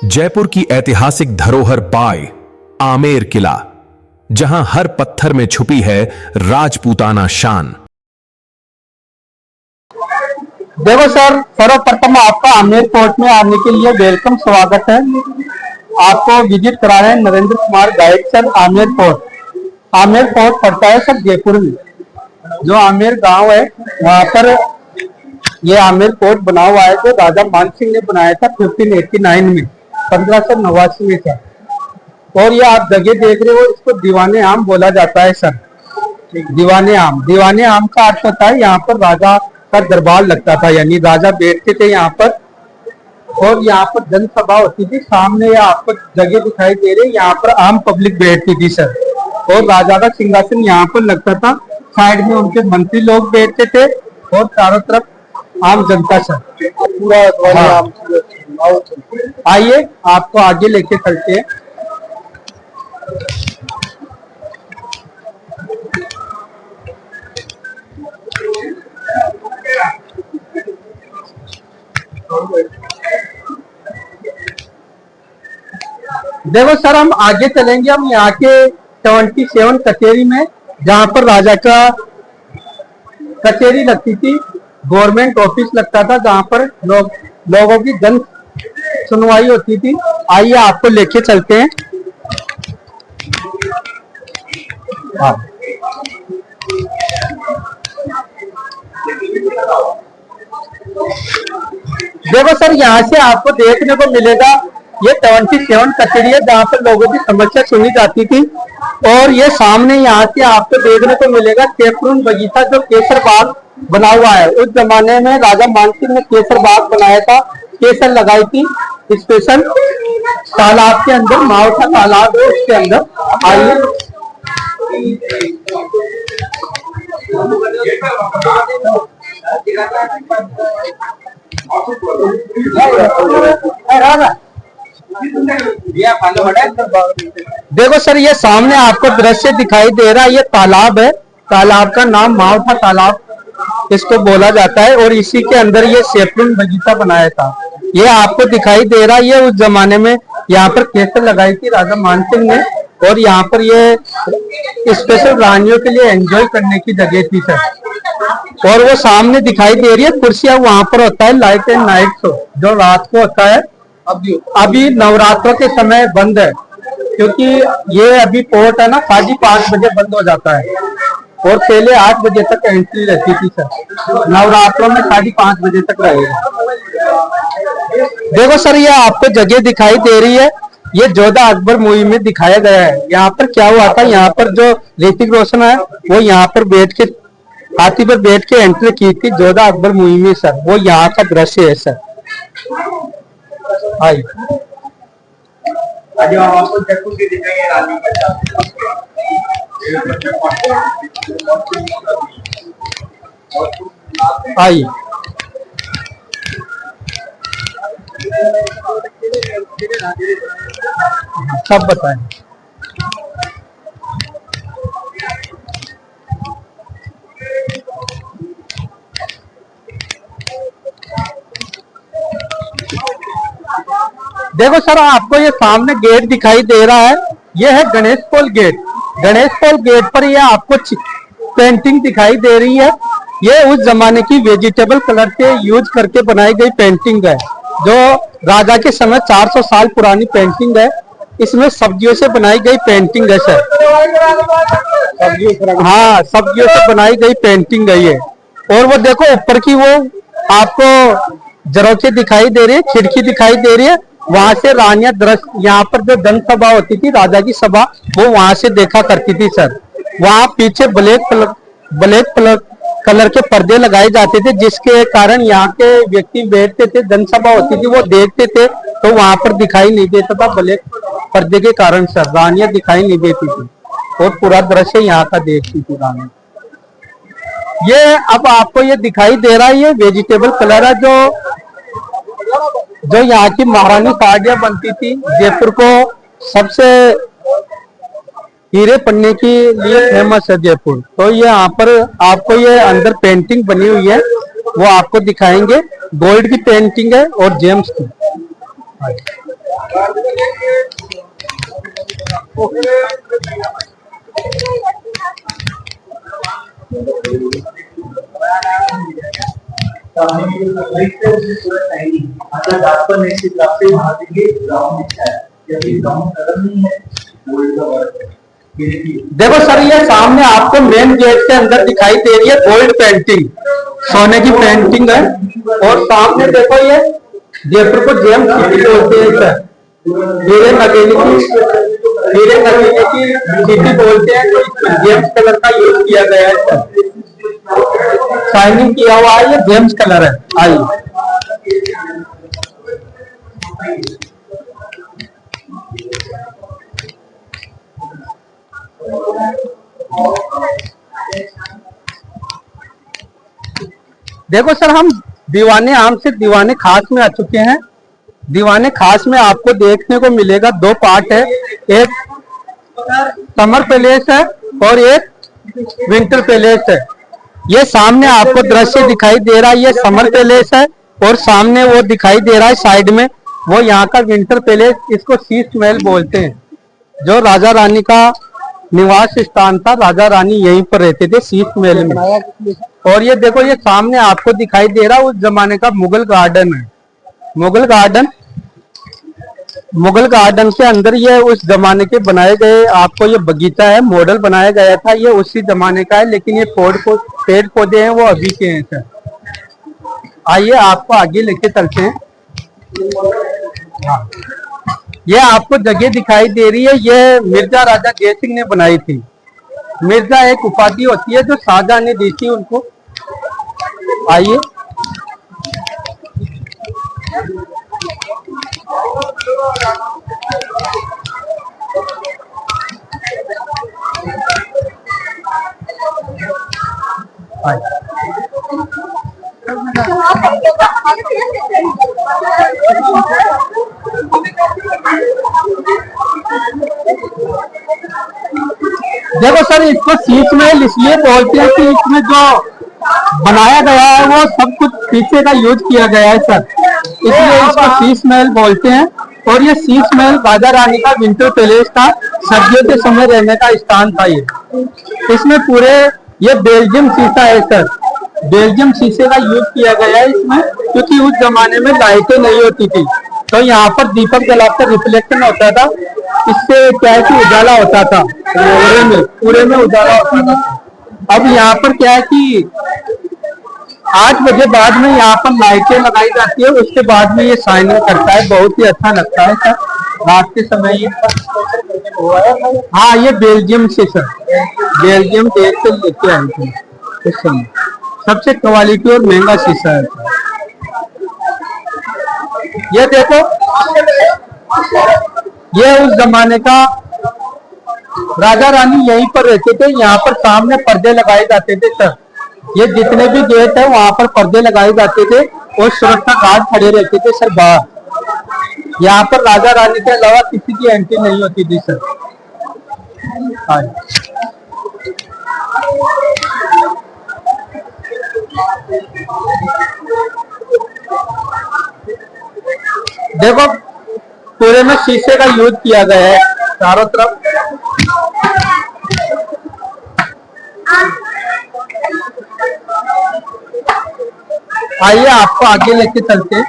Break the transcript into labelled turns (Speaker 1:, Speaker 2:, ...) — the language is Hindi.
Speaker 1: जयपुर की ऐतिहासिक धरोहर पाए आमेर किला, जहां हर पत्थर में छुपी है राजपूताना शान।
Speaker 2: देखो सर, सर्वप्रथम आपका आमेर फोर्ट में आने के लिए वेलकम स्वागत है। आपको विजिट करा रहे हैं Narendra Kumar guide sir. Amer fort पड़ता है सर जयपुर में। जो आमेर गांव है वहां पर ये आमेर फोर्ट बना हुआ है, जो राजा मान सिंह ने बनाया था 1589 में, 1589 में सर। और ये आप जगह देख रहे हो, इसको दीवाने आम बोला जाता है सर। दीवाने आम का अर्थ होता है यहाँ पर राजा का दरबार लगता था, यानी राजा बैठते थे यहाँ पर और यहाँ पर जनसभा होती थी। सामने आपको जगह दिखाई दे रही है, यहाँ पर आम पब्लिक बैठती थी सर। और राजा का सिंहासन यहाँ पर लगता था, साइड में उनके मंत्री लोग बैठते थे और चारों तरफ आम जनता सर। पूरा आइए आपको आगे लेके चलते हैं। देखो सर, हम आगे चलेंगे। हम यहाँ के 77 कचेरी में, जहाँ पर राजा का कचेरी लगती थी, गवर्नमेंट ऑफिस लगता था, जहाँ पर लोगों की जन सुनवाई होती थी। आइए आपको लेके चलते हैं। हाँ। देखो सर, यहाँ से आपको देखने को मिलेगा ये 77 कचेरी है, जहाँ पर लोगों की समस्या सुनी जाती थी। और ये सामने यहाँ से आपको देखने को मिलेगा सेफरून बगीचा, जो केसर बाग बना हुआ है। उस जमाने में राजा मान सिंह ने केसर बाग बनाया था, केसर लगाई थी स्पेशल तालाब के अंदर। मावठा तालाब है उसके अंदर। आइए देखो सर, ये सामने आपको दृश्य दिखाई दे रहा है, ये तालाब है। तालाब का नाम मावठा तालाब इसको बोला जाता है। और इसी के अंदर ये सेफरून बगीचा बनाया था। ये आपको दिखाई दे रहा है, ये उस जमाने में यहाँ पर केसर लगाई थी राजा मान सिंह ने। और यहाँ पर ये स्पेशल रानियों के लिए एंजॉय करने की जगह थी सर। और वो सामने दिखाई दे रही है कुर्सियां, वहां पर होता है लाइट एंड नाइट शो, जो रात को होता है। अभी नवरात्रों के समय बंद है, क्योंकि ये अभी पोर्ट है ना, 5:30 बजे बंद हो जाता है। और पहले 8 बजे तक एंट्री रहती थी सर। नवरात्रों में 5:30 बजे तक रहेगा। देखो सर, ये आपको जगह दिखाई दे रही है, ये जोधा अकबर मूवी में दिखाया गया है। यहाँ पर क्या हुआ था, यहाँ पर जो ऋतिक रोशन है वो यहाँ पर बैठ के हाथी पर बैठ के एंट्री की थी जोधा अकबर मूवी में सर। वो यहाँ का दृश्य है सर। आई आई सब बताएं। देखो सर, आपको ये सामने गेट दिखाई दे रहा है, ये है गणेश पोल गेट। गणेश पोल गेट पर ये आपको पेंटिंग दिखाई दे रही है। ये उस जमाने की वेजिटेबल कलर से यूज करके बनाई गई पेंटिंग है, जो राजा के समय 400 साल पुरानी पेंटिंग है। इसमें सब्जियों से बनाई गई पेंटिंग है सर। हाँ, सब्जियों से बनाई गई पेंटिंग है ये। और वो देखो ऊपर की वो आपको झरोखे दिखाई दे रही है, खिड़की दिखाई दे रही है। वहां से रानियां दृश्य, यहाँ पर जो जनसभा होती थी, राजा की सभा, वो वहां से देखा करती थी सर। वहां पीछे ब्लैक कलर के पर्दे लगाए जाते थे, जिसके कारण यहाँ के व्यक्ति बैठते थे, जनसभा होती थी वो देखते थे, तो वहां पर दिखाई नहीं देता था ब्लैक पर्दे के कारण सर। रानियां दिखाई नहीं देती थी और पूरा दृश्य यहाँ का देखती थी रानियां। ये अब आपको ये दिखाई दे रहा है, ये वेजिटेबल कलर है, जो यहाँ की महारानी साड़ियां बनती थी। जयपुर को सबसे हीरे पन्ने के लिए फेमस है जयपुर। तो ये यहाँ पर आपको ये अंदर पेंटिंग बनी हुई है, वो आपको दिखाएंगे। गोल्ड की पेंटिंग है और जेम्स की। आता दाखवण निश्चित आपसे महादेवी ग्राउंड इच्छा है यदि ग्राउंड कदम नहीं है गोल्ड का वर्क है। देखो सर, ये सामने आपको मेन गेट के अंदर दिखाई दे रही है गोल्ड पेंटिंग, सोने की पेंटिंग है। और सामने देखो ये जयपुर को जेम्स सिटी बोलते हैं सर, हीरे नगेली की सिटी बोलते हैं। तो इसमें जेम्स कलर का यूज किया गया है सर, शाइनिंग किया हुआ है, ये जेम्स कलर है। आइए देखो सर, हम दीवाने आम से दीवाने खास में आ चुके हैं। दीवाने खास में आपको देखने को मिलेगा दो पार्ट है, एक समर पैलेस है और एक विंटर पैलेस है। ये सामने आपको दृश्य दिखाई दे रहा है, ये समर पैलेस है और सामने वो दिखाई दे रहा है साइड में, वो यहाँ का विंटर पैलेस। इसको शीश महल बोलते हैं, जो राजा रानी का निवास स्थान था। राजा रानी यहीं पर रहते थे, शीश महल में। और ये देखो, ये सामने आपको दिखाई दे रहा उस जमाने का मुगल गार्डन है। मुगल गार्डन के अंदर ये उस जमाने के बनाए गए आपको ये बगीचा है, मॉडल बनाया गया था, ये उसी जमाने का है। लेकिन ये पेड़ पौधे हैं वो अभी के हैं सर। आइए आपको आगे लेके चलते हैं। ये आपको जगह दिखाई दे रही है, ये मिर्जा राजा जय सिंह ने बनाई थी। मिर्जा एक उपाधि होती है जो शाहजहां ने दी थी उनको। आइए देखो सर, इसको शीश महल इसलिए बोलते हैं कि इसमें जो बनाया गया है वो सब कुछ शीशे का यूज किया गया है सर, इसलिए इसको शीश महल बोलते हैं। और ये शीश महल राजा रानी का विंटर पैलेस था, सर्दियों के समय रहने का स्थान था ये। इसमें पूरे ये बेल्जियम शीशा है सर, बेल्जियम शीशे का यूज किया गया है इसमें, क्योंकि उस जमाने में लाइटें नहीं होती थी, तो यहाँ पर दीपक जलाकर रिफ्लेक्शन होता था। इससे क्या है कि उजाला होता था, पूरे में उजाला होता था। अब यहाँ पर क्या है कि 8 बजे बाद में यहाँ पर लाइटें लगाई जाती है, उसके बाद में ये शाइनिंग करता है, बहुत ही अच्छा लगता है सर रात के समय ये। हाँ, ये बेल्जियम से सर, बेल्जियम देश से लेके आए थे इस समय, सबसे क्वालिटी और महंगा शीशा है। ये देखो, ये उस जमाने का राजा रानी यहीं पर रहते थे। यहाँ पर सामने पर्दे लगाए जाते थे सर, ये जितने भी गेट है वहां पर पर्दे लगाए जाते थे और सुरक्षा गार्ड खड़े रहते थे सर बाहर। यहाँ पर राजा रानी के अलावा किसी की एंट्री नहीं होती थी सर। देखो, पूरे में शीशे का यूज किया गया है चारों तरफ। आइए आपको आगे लेके चलते हैं।